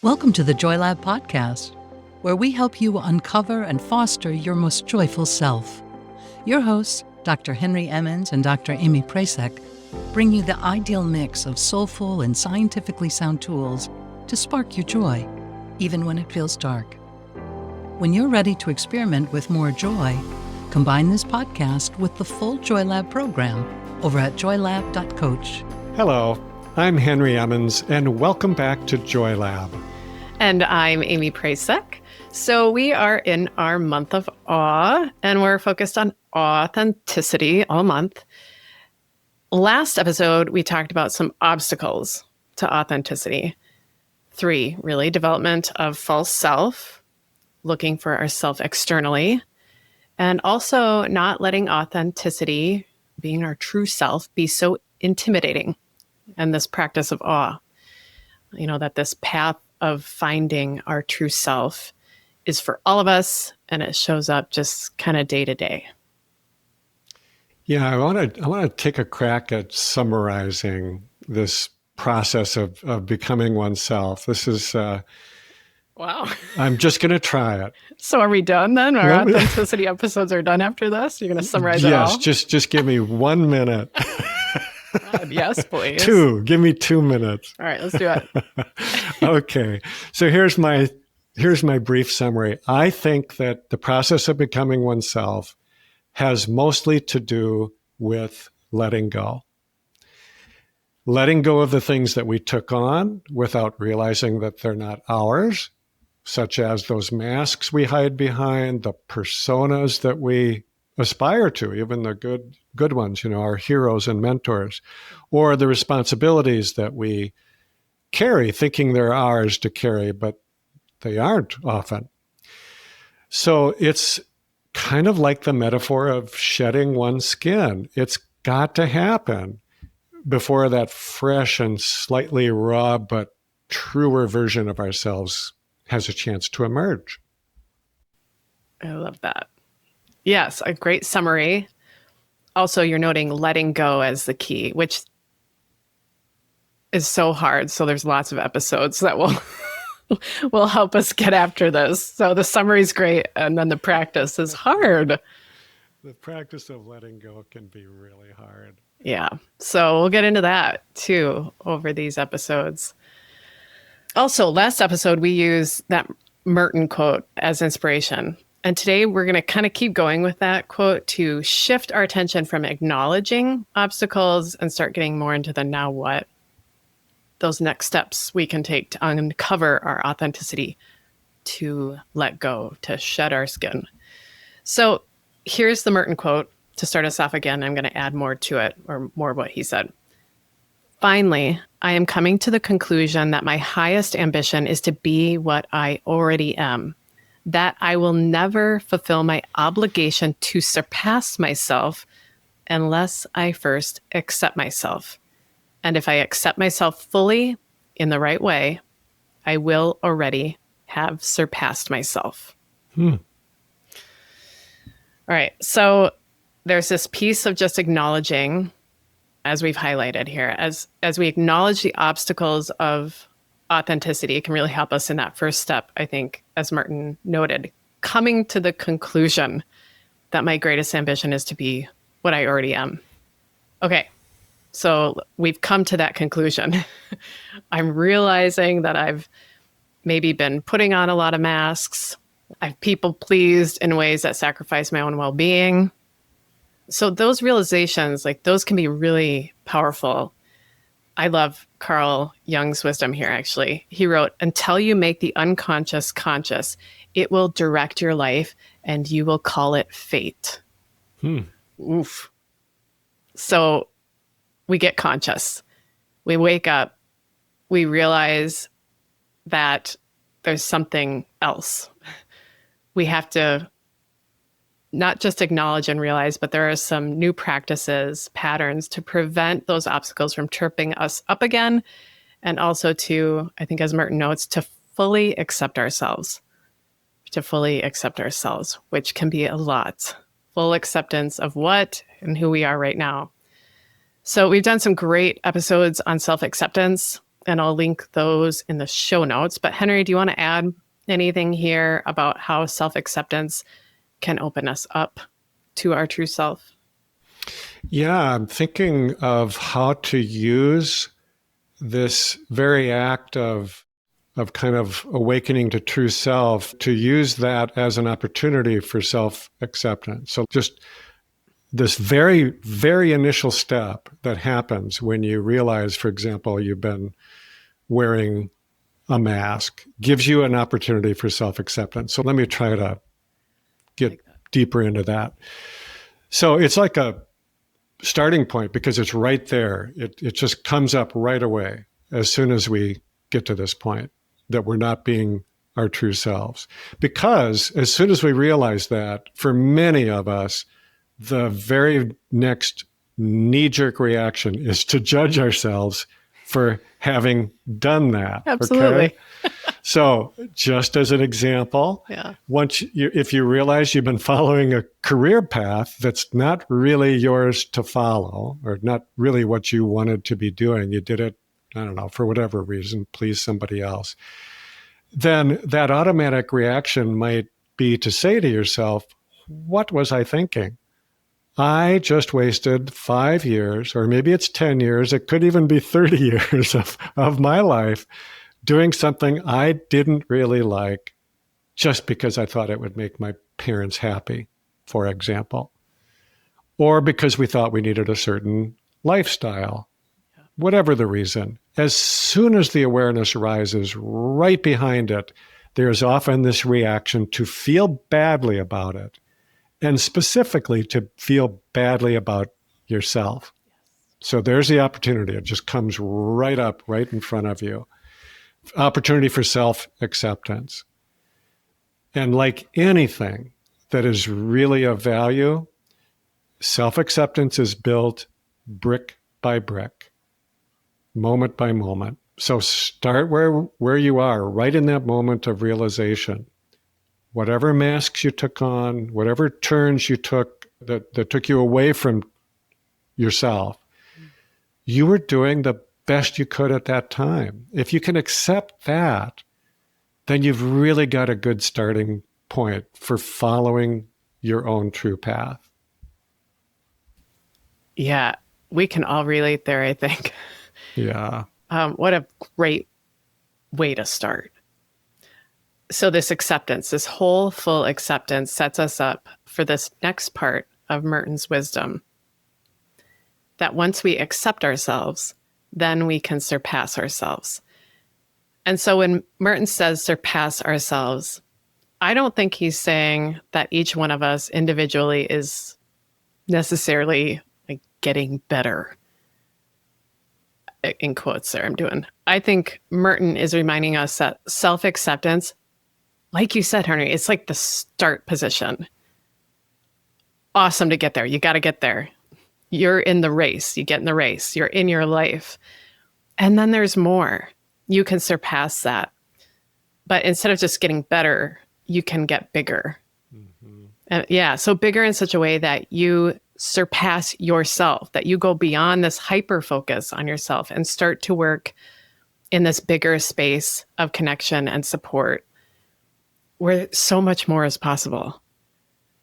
Welcome to the Joy Lab podcast, where we help you uncover and foster your most joyful self. Your hosts, Dr. Henry Emmons and Dr. Aimee Prasek, bring you the ideal mix of soulful and scientifically sound tools to spark your joy, even when it feels dark. When you're ready to experiment with more joy, combine this podcast with the full Joy Lab program over at joylab.coach. Hello, I'm Henry Emmons, and welcome back to Joy Lab. And I'm Aimee Prasek. So we are in our month of awe, and we're focused on authenticity all month. Last episode, we talked about some obstacles to authenticity. 3, really: development of false self, looking for ourself externally, and also not letting authenticity, being our true self, be so intimidating. And this practice of awe, that this path of finding our true self is for all of us, and it shows up just kind of day to day. Yeah, I want to take a crack at summarizing this process of becoming oneself. This is Wow. I'm just going to try it. So are we done then? Our authenticity episodes are done after this? You're going to summarize it all? Yes, just give me 1 minute. Yes, please. 2. Give me 2 minutes. All right, let's do it. Okay. So here's my brief summary. I think that the process of becoming oneself has mostly to do with letting go. Letting go of the things that we took on without realizing that they're not ours, such as those masks we hide behind, the personas that we aspire to, even the good ones, our heroes and mentors, or the responsibilities that we carry, thinking they're ours to carry, but they aren't often. So it's kind of like the metaphor of shedding one's skin. It's got to happen before that fresh and slightly raw but truer version of ourselves has a chance to emerge. I love that. Yes, a great summary. Also, you're noting letting go as the key, which is so hard. So there's lots of episodes that will help us get after this. So the summary is great, and then the practice is hard. The practice of letting go can be really hard. Yeah. So we'll get into that too over these episodes. Also, last episode, we used that Merton quote as inspiration. And today we're going to kind of keep going with that quote to shift our attention from acknowledging obstacles and start getting more into the now what, those next steps we can take to uncover our authenticity, to let go, to shed our skin. So here's the Merton quote to start us off again. I'm going to add more to it, or more of what he said. Finally, I am coming to the conclusion that my highest ambition is to be what I already am, that I will never fulfill my obligation to surpass myself unless I first accept myself. And if I accept myself fully in the right way, I will already have surpassed myself. All right. So there's this piece of just acknowledging, as we've highlighted here, as we acknowledge the obstacles of authenticity, it can really help us in that first step, I think, as Merton noted, coming to the conclusion that my greatest ambition is to be what I already am. Okay, so we've come to that conclusion. I'm realizing that I've maybe been putting on a lot of masks. I've people-pleased in ways that sacrifice my own well-being. So those realizations, those can be really powerful. I love Carl Jung's wisdom here, actually. He wrote, "Until you make the unconscious conscious, it will direct your life and you will call it fate." Oof. So we get conscious. We wake up. We realize that there's something else. We have to not just acknowledge and realize, but there are some new practices, patterns to prevent those obstacles from tripping us up again. And also to, I think as Merton notes, to fully accept ourselves, which can be a lot. Full acceptance of what and who we are right now. So we've done some great episodes on self-acceptance. And I'll link those in the show notes. But Henry, do you want to add anything here about how self-acceptance can open us up to our true self? Yeah, I'm thinking of how to use this very act of kind of awakening to true self, to use that as an opportunity for self-acceptance. So just this very, very initial step that happens when you realize, for example, you've been wearing a mask gives you an opportunity for self-acceptance. So let me try to get deeper into that. So it's like a starting point because it's right there. It just comes up right away as soon as we get to this point that we're not being our true selves. Because as soon as we realize that, for many of us, the very next knee-jerk reaction is to judge ourselves for having done that. Absolutely. Okay? So just as an example, if you realize you've been following a career path that's not really yours to follow, or not really what you wanted to be doing, you did it, I don't know, for whatever reason, please somebody else, then that automatic reaction might be to say to yourself, what was I thinking? I just wasted 5 years, or maybe it's 10 years, it could even be 30 years of my life doing something I didn't really like just because I thought it would make my parents happy, for example, or because we thought we needed a certain lifestyle, whatever the reason. As soon as the awareness rises, right behind it, there's often this reaction to feel badly about it. And specifically to feel badly about yourself. So there's the opportunity. It just comes right up, right in front of you. Opportunity for self-acceptance. And like anything that is really of value, self-acceptance is built brick by brick, moment by moment. So start where you are, right in that moment of realization. Whatever masks you took on, whatever turns you took that took you away from yourself, you were doing the best you could at that time. If you can accept that, then you've really got a good starting point for following your own true path. Yeah, we can all relate there, I think. Yeah. What a great way to start. So this acceptance, this whole full acceptance sets us up for this next part of Merton's wisdom. That once we accept ourselves, then we can surpass ourselves. And so when Merton says surpass ourselves, I don't think he's saying that each one of us individually is necessarily like getting better. In quotes there, I'm doing. I think Merton is reminding us that self-acceptance, like you said, Henry, it's like the start position. Awesome to get there. You got to get there. You're in the race. You get in the race. You're in your life. And then there's more. You can surpass that. But instead of just getting better, you can get bigger. Mm-hmm. So bigger in such a way that you surpass yourself, that you go beyond this hyper focus on yourself and start to work in this bigger space of connection and support, where so much more is possible.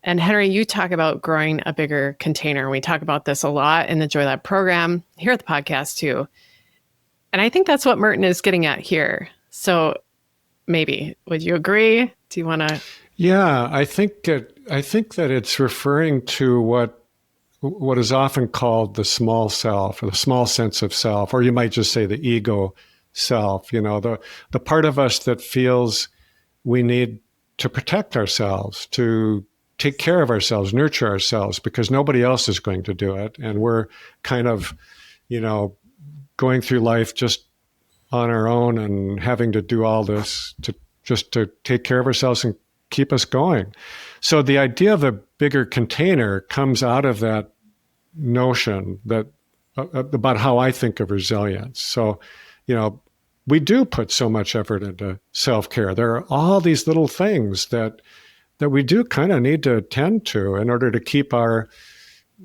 And Henry, you talk about growing a bigger container. We talk about this a lot in the Joy Lab program, here at the podcast too. And I think that's what Merton is getting at here. So maybe, would you agree? Do you want to? Yeah, I think that it's referring to what is often called the small self, or the small sense of self, or you might just say the ego self, the part of us that feels we need to protect ourselves, to take care of ourselves, nurture ourselves, because nobody else is going to do it. And we're kind of, going through life just on our own and having to do all this to take care of ourselves and keep us going. So the idea of a bigger container comes out of that notion that about how I think of resilience. So, we do put so much effort into self-care. There are all these little things that we do kind of need to attend to in order to keep our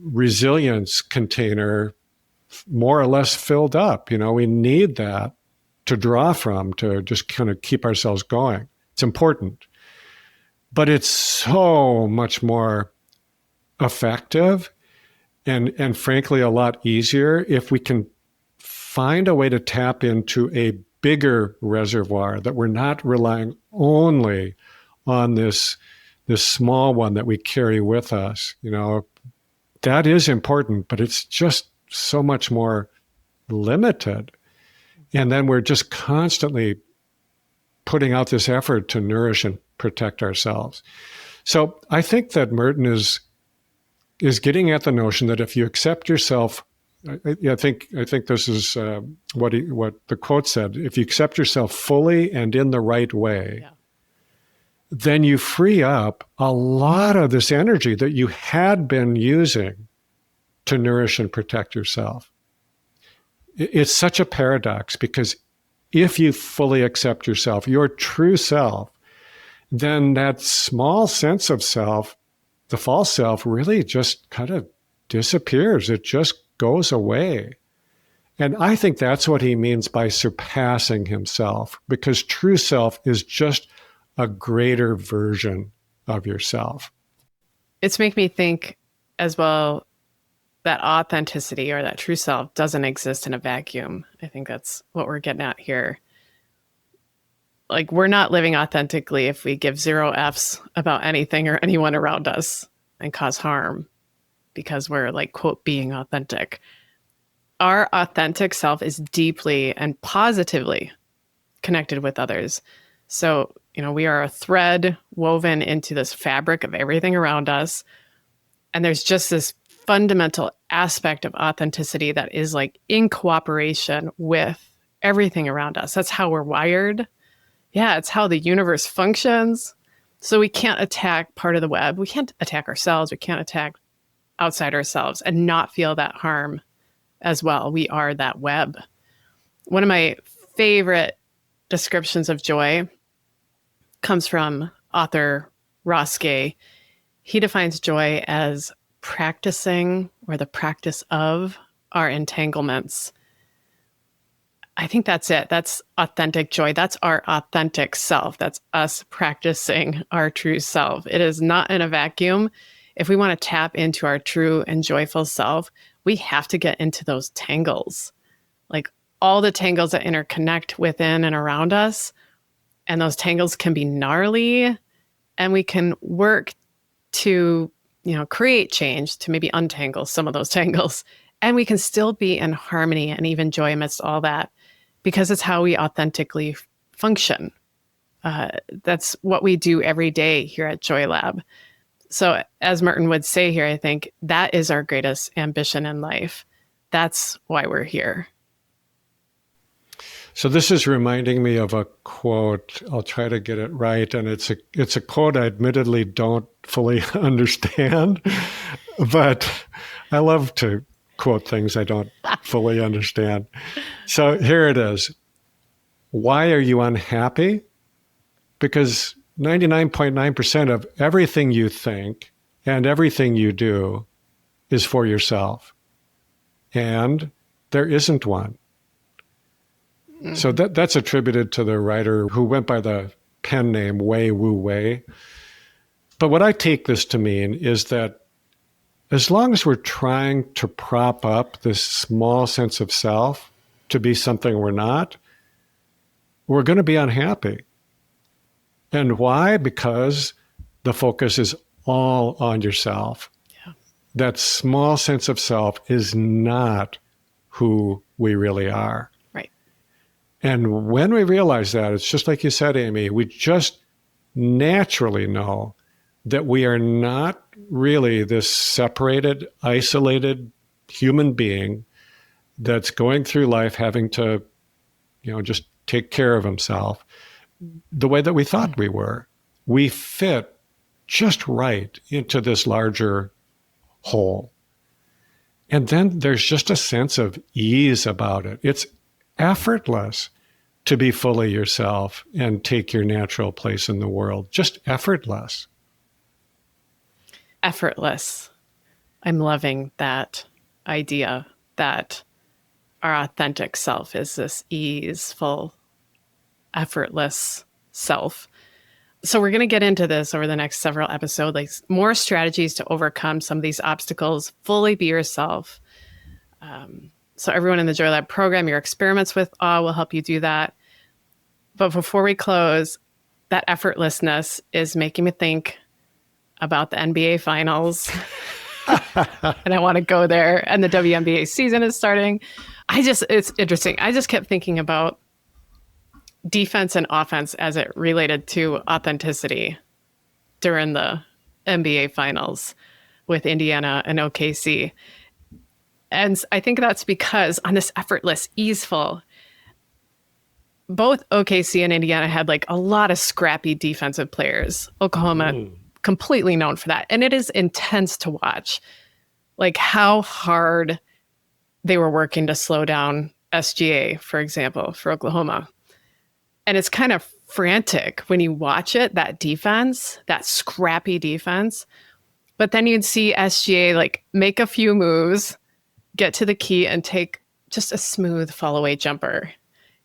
resilience container more or less filled up. We need that to draw from to just kind of keep ourselves going. It's important. But it's so much more effective and frankly, a lot easier if we can find a way to tap into a bigger reservoir, that we're not relying only on this small one that we carry with us. That is important, but it's just so much more limited. And then we're just constantly putting out this effort to nourish and protect ourselves. So I think that Merton is getting at the notion that if you accept yourself, I think this is what the quote said, if you accept yourself fully and in the right way, then you free up a lot of this energy that you had been using to nourish and protect yourself. It's such a paradox, because if you fully accept yourself, your true self, then that small sense of self, the false self, really just kind of disappears. It just goes away. And I think that's what he means by surpassing himself, because true self is just a greater version of yourself. It's make me think as well that authenticity, or that true self, doesn't exist in a vacuum. I think that's what we're getting at here. Like, we're not living authentically if we give 0 Fs about anything or anyone around us and cause harm because we're, like, quote, being authentic. Our authentic self is deeply and positively connected with others. So, we are a thread woven into this fabric of everything around us. And there's just this fundamental aspect of authenticity that is, like, in cooperation with everything around us. That's how we're wired. Yeah, it's how the universe functions. So we can't attack part of the web. We can't attack ourselves. We can't attack outside ourselves and not feel that harm as well. We are that web. One of my favorite descriptions of joy comes from author Ross Gay. He defines joy as practicing, or the practice of, our entanglements. I think that's it. That's authentic joy. That's our authentic self. That's us practicing our true self. It is not in a vacuum. If we want to tap into our true and joyful self, we have to get into those tangles, like all the tangles that interconnect within and around us. And those tangles can be gnarly, and we can work to, create change to maybe untangle some of those tangles. And we can still be in harmony and even joy amidst all that, because it's how we authentically function. That's what we do every day here at Joy Lab. So as Merton would say here, I think that is our greatest ambition in life. That's why we're here. So this is reminding me of a quote. I'll try to get it right. And it's a quote I admittedly don't fully understand, but I love to quote things I don't fully understand. So here it is. Why are you unhappy? Because 99.9% of everything you think and everything you do is for yourself. And there isn't one. Mm-hmm. So that's attributed to the writer who went by the pen name Wei Wu Wei. But what I take this to mean is that as long as we're trying to prop up this small sense of self to be something we're not, we're going to be unhappy. And why? Because the focus is all on yourself. Yeah. That small sense of self is not who we really are. Right. And when we realize that, it's just like you said, Aimee, we just naturally know that we are not really this separated, isolated human being that's going through life having to, just take care of himself the way that we thought we were. We fit just right into this larger whole. And then there's just a sense of ease about it. It's effortless to be fully yourself and take your natural place in the world. Just effortless. Effortless. I'm loving that idea that our authentic self is this easeful effortless self. So we're going to get into this over the next several episodes, like more strategies to overcome some of these obstacles, fully be yourself. So everyone in the Joy Lab program, your experiments with awe will help you do that. But before we close, that effortlessness is making me think about the NBA finals. And I want to go there. And the WNBA season is starting. It's interesting. I just kept thinking about defense and offense as it related to authenticity during the NBA finals with Indiana and OKC. And I think that's because on this effortless, easeful, both OKC and Indiana had like a lot of scrappy defensive players. Oklahoma, completely known for that. And it is intense to watch, like how hard they were working to slow down SGA, for example, for Oklahoma. And it's kind of frantic when you watch it, that defense, that scrappy defense. But then you'd see SGA like make a few moves, get to the key and take just a smooth fall away jumper.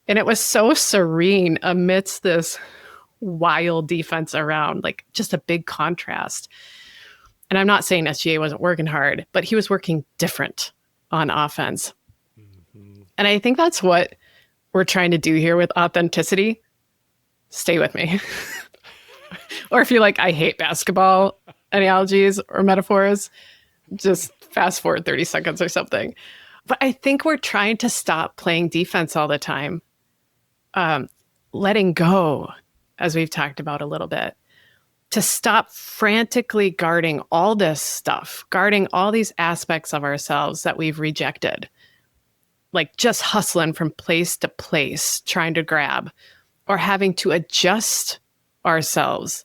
And it was so serene amidst this wild defense around, like just a big contrast. And I'm not saying SGA wasn't working hard, but he was working different on offense. Mm-hmm. And I think that's what we're trying to do here with authenticity. Stay with me. Or if you like, I hate basketball analogies or metaphors, just fast forward 30 seconds or something. But I think we're trying to stop playing defense all the time. Letting go, as we've talked about a little bit, to stop frantically guarding all this stuff, guarding all these aspects of ourselves that we've rejected, like just hustling from place to place, trying to grab, or having to adjust ourselves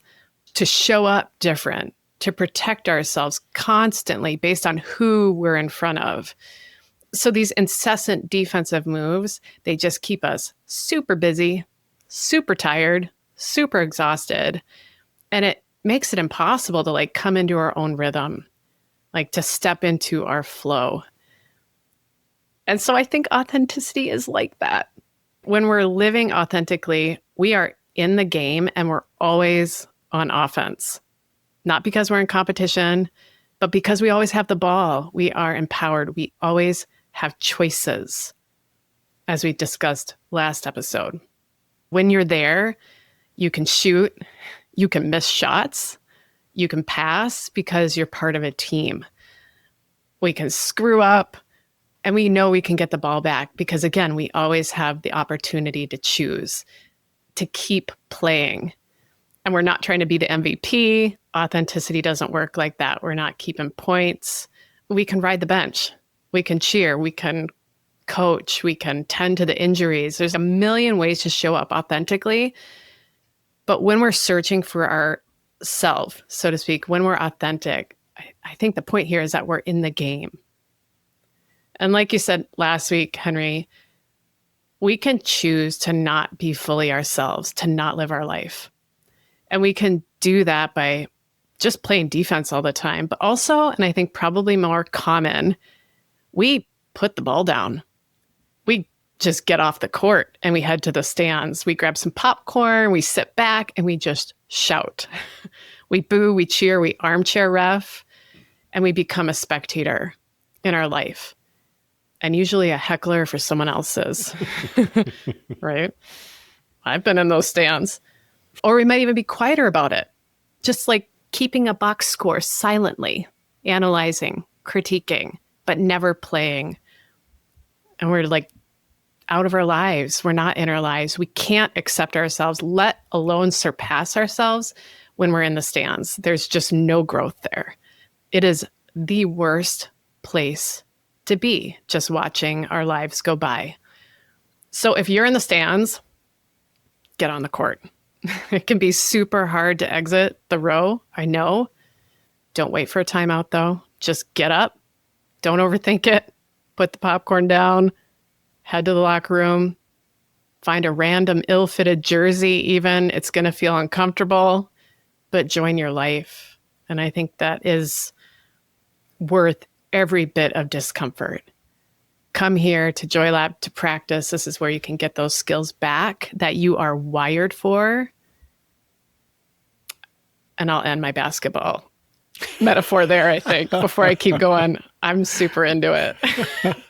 to show up different, to protect ourselves constantly based on who we're in front of. So these incessant defensive moves, they just keep us super busy, super tired, super exhausted. And it makes it impossible to like come into our own rhythm, like to step into our flow. And so I think authenticity is like that. When we're living authentically, we are in the game and we're always on offense. Not because we're in competition, but because we always have the ball. We are empowered. We always have choices, as we discussed last episode. When you're there, you can shoot, you can miss shots, you can pass because you're part of a team. We can screw up, and we know we can get the ball back because, again, we always have the opportunity to choose, to keep playing. And we're not trying to be the MVP. Authenticity doesn't work like that. We're not keeping points. We can ride the bench. We can cheer. We can coach. We can tend to the injuries. There's a million ways to show up authentically. But when we're searching for our self, so to speak, when we're authentic, I think the point here is that we're in the game. And like you said last week, Henry, we can choose to not be fully ourselves, to not live our life. And we can do that by just playing defense all the time. But also, and I think probably more common, we put the ball down. We just get off the court and we head to the stands. We grab some popcorn, we sit back, and we just shout. We boo, we cheer, we armchair ref, and we become a spectator in our life. And usually a heckler for someone else's, right? I've been in those stands. Or we might even be quieter about it. Just like keeping a box score silently, analyzing, critiquing, but never playing. And we're like out of our lives. We're not in our lives. We can't accept ourselves, let alone surpass ourselves when we're in the stands. There's just no growth there. It is the worst place to be, just watching our lives go by. So if you're in the stands, get on the court. It can be super hard to exit the row, I know. Don't wait for a timeout, though. Just get up. Don't overthink it. Put the popcorn down. Head to the locker room. Find a random ill-fitted jersey even. It's going to feel uncomfortable, but join your life. And I think that is worth every bit of discomfort. come here to Joy Lab to practice. This is where you can get those skills back that you are wired for. And I'll end my basketball metaphor there, I think, before I keep going. I'm super into it.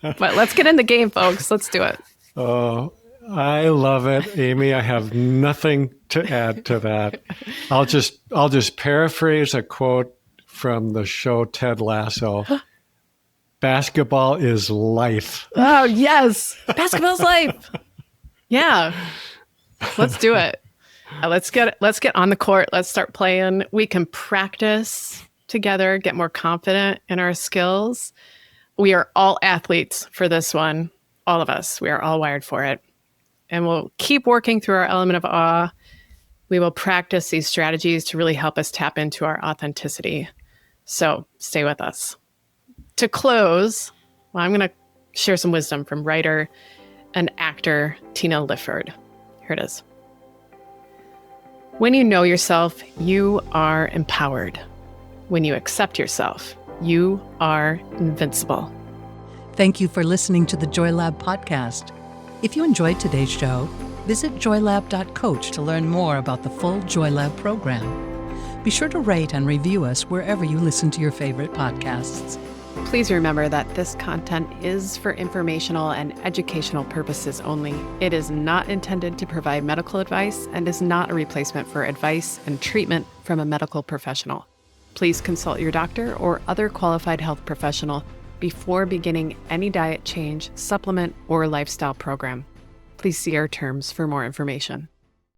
But let's get in the game, folks. Let's do it. Oh, I love it, Aimee. I have nothing to add to that. I'll just paraphrase a quote from the show Ted Lasso. Basketball is life. Oh, yes. Basketball's life. Yeah. Let's do it. Let's get on the court. Let's start playing. We can practice together, get more confident in our skills. We are all athletes for this one. All of us. We are all wired for it. And we'll keep working through our element of awe. We will practice these strategies to really help us tap into our authenticity. So stay with us. To close, well, I'm going to share some wisdom from writer and actor Tina Lifford. Here it is. When you know yourself, you are empowered. When you accept yourself, you are invincible. Thank you for listening to the Joy Lab podcast. If you enjoyed today's show, visit joylab.coach to learn more about the full Joy Lab program. Be sure to rate and review us wherever you listen to your favorite podcasts. Please remember that this content is for informational and educational purposes only. It is not intended to provide medical advice and is not a replacement for advice and treatment from a medical professional. Please consult your doctor or other qualified health professional before beginning any diet change, supplement, or lifestyle program. Please see our terms for more information.